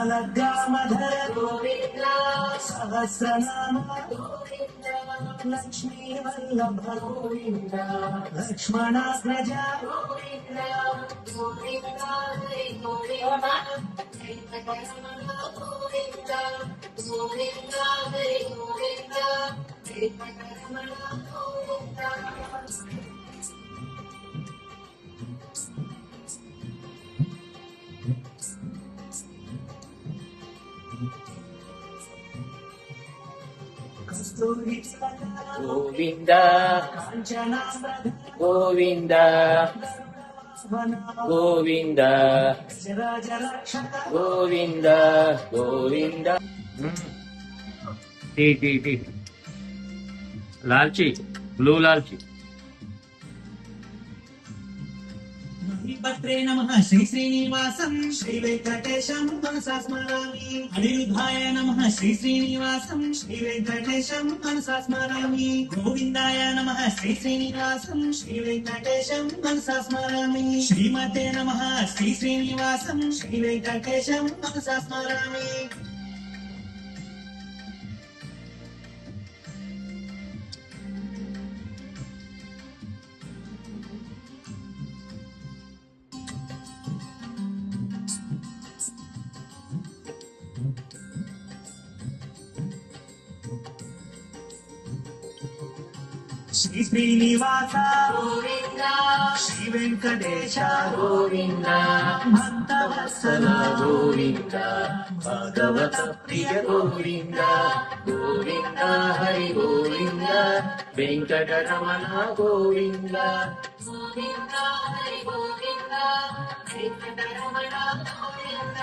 సాలగ్రామధర Govinda Sahasranama Govinda Lakshmi Vallabha Govinda లక్ష్మణాగ్రజ Govinda Govinda Hari Govinda Venkataramana Govinda Govinda Hari Govinda Venkataramana Govinda. Govinda Govinda Govinda Govinda Govinda. లాల్చి blue లాల్చి. భద్రే నమః శ్రీ శ్రీనివాసం శ్రీ వెంకటేశం మనసా స్మరామి. అనిరుద్ధాయ నమః శ్రీ శ్రీనివాసం శ్రీ వెంకటేశం మనసా స్మరామి. గోవిందాయ నమః శ్రీ శ్రీనివాసం శ్రీ వెంకటేశం మనసా స్మరామి. శ్రీమతే నమః శ్రీ శ్రీనివాసం శ్రీ వెంకటేశం మనసా స్మరామి. శ్రీ శ్రీనివాస గోవింద శ్రీ వెంకటేశ గోవింద భక్తవత్సల గోవింద భగవత ప్రియ గోవింద గోవింద హరి గోవింద వెంకటరమణ గోవింద గోవింద హరి గోవింద వెంకటరమణ గోవింద.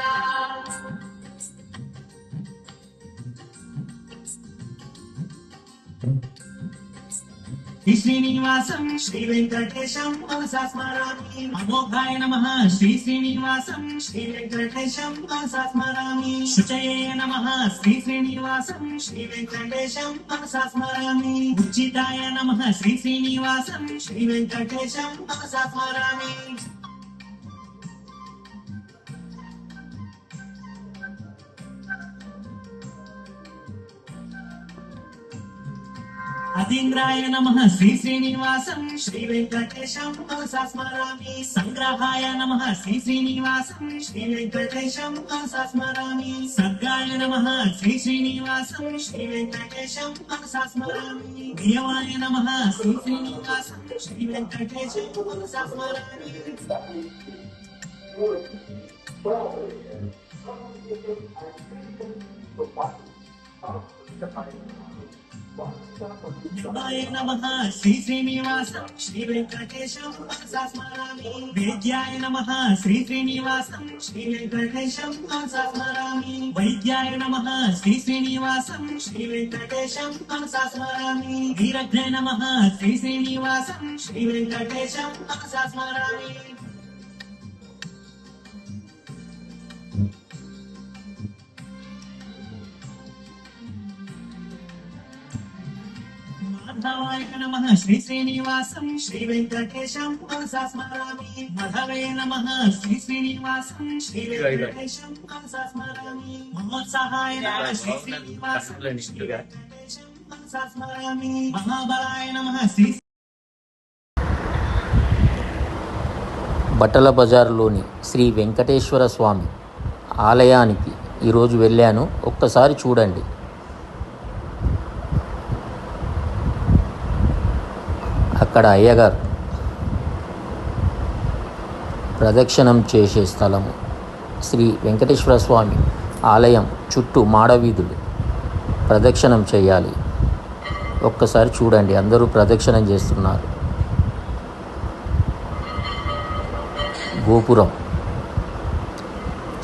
శ్రీ శ్రీనివాసం శ్రీ వెంకటేశం మనసా స్మరామి. అమోఘాయ నమః శ్రీ శ్రీనివాసం శ్రీ వెంకటేశం మనసా స్మరామి. శుచయే నమః శ్రీ శ్రీనివాసం శ్రీ వెంకటేశం మనసా స్మరామి. ఉచితాయ నమః శ్రీ శ్రీనివాసం శ్రీ వెంకటేశం మనసా స్మరామి. అతీంద్రాయ నమః శ్రీ శ్రీనివాసం శ్రీ వెంకటేశం మనసా స్మరామి. సంగ్రహాయ నమః శ్రీ శ్రీనివాసం శ్రీ వెంకటేశం మనసా స్మరామి. సర్గాయ నమః శ్రీ శ్రీనివాసం శ్రీ వెంకటేశం మనసా స్మరామి. దేవాయ నమః శ్రీ శ్రీనివాసం శ్రీ వెంకటేశం మనసా స్మరామి. దేవాయ నమః శ్రీ శ్రీనివాసం శ్రీ వెంకటేశం మనసా స్మరామి. వేద్యాయ నమః శ్రీ శ్రీనివాసం శ్రీ వెంకటేశం మనసా స్మరామి. వైద్యాయ నమః శ్రీ శ్రీనివాసం శ్రీ వెంకటేశం మనసా స్మరామి. వీరజ్ఞాయ నమః శ్రీ శ్రీనివాసం శ్రీ వెంకటేశం మనసా స్మరామి. మాధవాయ నమః శ్రీ శ్రీనివాసం శ్రీ వెంకటేశం మనసా స్మరామి. మాధవే నమః శ్రీ శ్రీనివాసం శ్రీ వెంకటేశం మనసా స్మరామి. మహోత్సాహాయ నమః శ్రీ శ్రీనివాసం శ్రీ వెంకటేశం మనసా స్మరామి. మహాబలాయ నమః శ్రీ. బట్టల బజార్లోని శ్రీ వెంకటేశ్వర స్వామి ఆలయానికి ఈరోజు వెళ్ళాను. ఒక్కసారి చూడండి. అక్కడ అయ్యగారు ప్రదక్షిణం చేసే స్థలము. శ్రీ వెంకటేశ్వర స్వామి ఆలయం చుట్టూ మాడవీధులు ప్రదక్షిణం చేయాలి. ఒక్కసారి చూడండి, అందరూ ప్రదక్షిణం చేస్తున్నారు. గోపురం,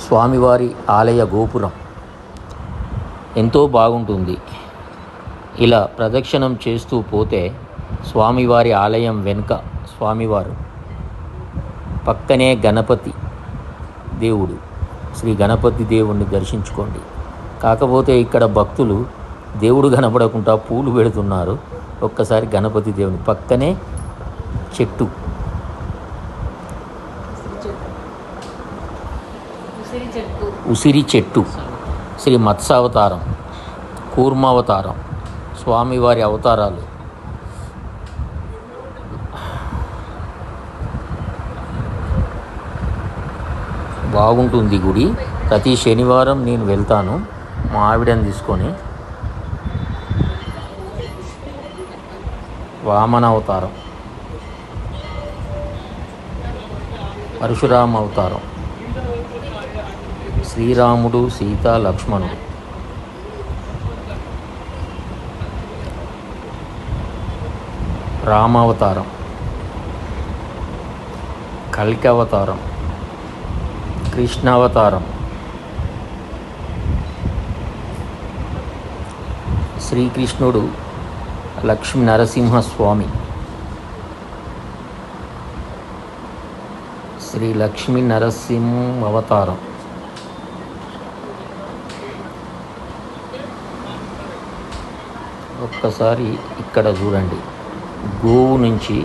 స్వామివారి ఆలయ గోపురం ఎంతో బాగుంటుంది. ఇలా ప్రదక్షిణం చేస్తూ పోతే స్వామివారి ఆలయం వెనుక స్వామివారు, పక్కనే గణపతి దేవుడు, శ్రీ గణపతి దేవుణ్ణి దర్శించుకోండి. కాకపోతే ఇక్కడ భక్తులు దేవుడు కనపడకుండా పూలు పెడుతున్నారు. ఒక్కసారి గణపతి దేవుని పక్కనే చెట్టు, ఉసిరి చెట్టు ఉసిరి చెట్టు, శ్రీ మత్స్యావతారం, కూర్మావతారం, స్వామివారి అవతారాలు. బాగుంటుంది గుడి. ప్రతి శనివారం నేను వెళ్తాను మా ఆవిడని తీసుకొని. వామన అవతారం, పరశురామ అవతారం, శ్రీరాముడు, సీత, లక్ష్మణుడు. రామావతారం, కల్కి అవతారం, కృష్ణావతారం, శ్రీకృష్ణుడు, లక్ష్మీ నరసింహస్వామి, శ్రీ లక్ష్మీ నరసింహ అవతారం, ఒక్కసారి ఇక్కడ చూడండి. గోవు నుంచి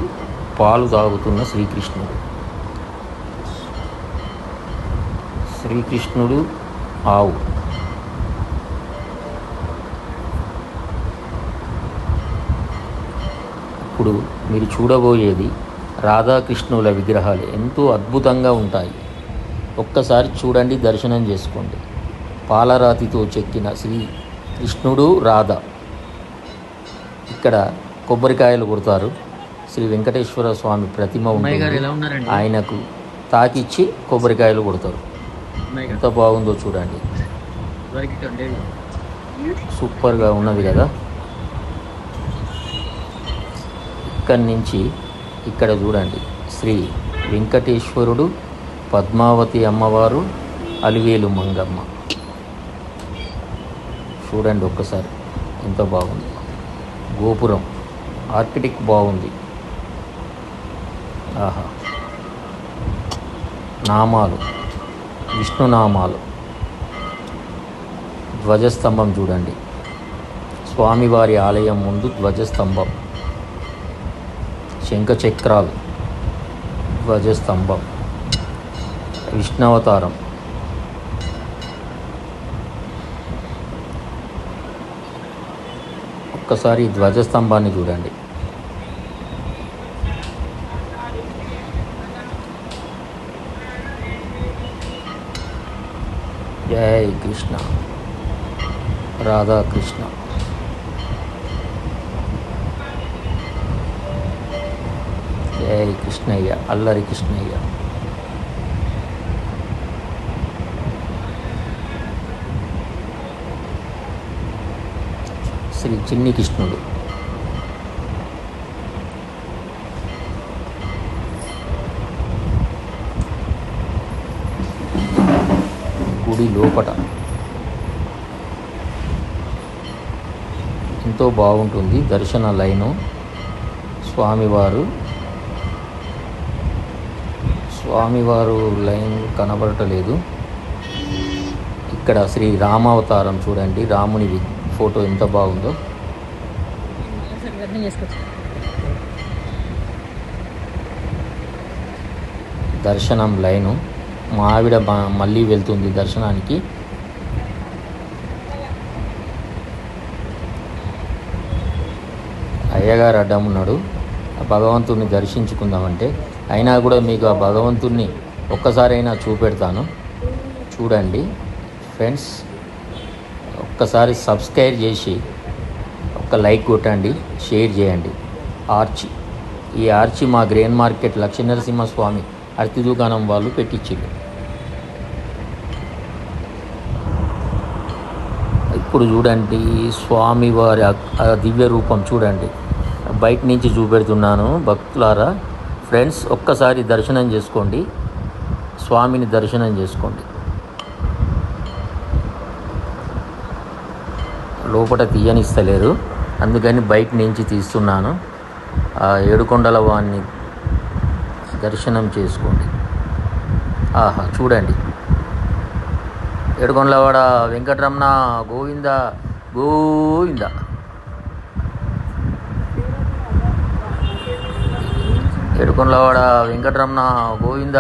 పాలు తాగుతున్న శ్రీకృష్ణుడు. శ్రీకృష్ణుడు ఆవు. ఇప్పుడు మీరు చూడబోయేది రాధాకృష్ణుల విగ్రహాలు. ఎంతో అద్భుతంగా ఉంటాయి. ఒక్కసారి చూడండి, దర్శనం చేసుకోండి. పాలరాతితో చెక్కిన శ్రీకృష్ణుడు, రాధ. ఇక్కడ కొబ్బరికాయలు కొడతారు. శ్రీ వెంకటేశ్వర స్వామి ప్రతిమ ఉంటుంది. ఆయనకు తాకిచ్చి కొబ్బరికాయలు కొడతారు. ఎంత బాగుందో చూడండి. సూపర్గా ఉన్నది కదా. ఇక్కడి నుంచి ఇక్కడ చూడండి, శ్రీ వెంకటేశ్వరుడు, పద్మావతి అమ్మవారు, అలివేలు మంగమ్మ. చూడండి ఒక్కసారి ఎంత బాగుంది. గోపురం ఆర్కిటెక్ట్ బాగుంది. ఆహా. నామాలు, విష్ణునామాలు. ధ్వజస్తంభం చూడండి. స్వామివారి ఆలయం ముందు ధ్వజస్తంభం, శంఖచక్రాలు, ధ్వజస్తంభం, విష్ణావతారం. ఒక్కసారి ధ్వజస్తంభాన్ని చూడండి. జై కృష్ణ, రాధాకృష్ణ. జై కృష్ణయ్య, అల్లరి కృష్ణయ్య. శ్రీ చిన్ని కృష్ణుడు. గుడి లోపట ఎంతో బాగుంటుంది దర్శన లైను. స్వామివారు లైన్ కనబడటలేదు. ఇక్కడ శ్రీ రామావతారం చూడండి. రాముని ఫోటో ఎంత బాగుందో. దర్శనం లైను. మా ఆవిడ మళ్ళీ వెళ్తుంది దర్శనానికి. అయ్యగారు అడ్డం ఉన్నాడు. ఆ భగవంతుడిని దర్శించుకుందామంటే, అయినా కూడా మీకు ఆ భగవంతుడిని ఒక్కసారైనా చూపెడతాను. చూడండి ఫ్రెండ్స్. ఒక్కసారి సబ్స్క్రైబ్ చేసి ఒక లైక్ కొట్టండి, షేర్ చేయండి. ఈ ఆర్చి మా గ్రెయిన్ మార్కెట్ లక్ష్మీనరసింహస్వామి అరటి దుకాణం వాళ్ళు పెట్టించారు. ఇప్పుడు చూడండి స్వామివారి దివ్య రూపం చూడండి. బయట నుంచి చూపెడుతున్నాను భక్తులారా. ఫ్రెండ్స్ ఒక్కసారి దర్శనం చేసుకోండి, స్వామిని దర్శనం చేసుకోండి. లోపల తీయనిస్తలేరు, అందుకని బయట నుంచి తీస్తున్నాను. ఆ ఏడుకొండల వాణ్ణి దర్శనం చేసుకోండి. ఆహా చూడండి, ఏడుకొండలవాడ వెంకటరమణ గోవింద గోవింద. ఏడుకొండలవాడ వెంకటరమణ గోవింద.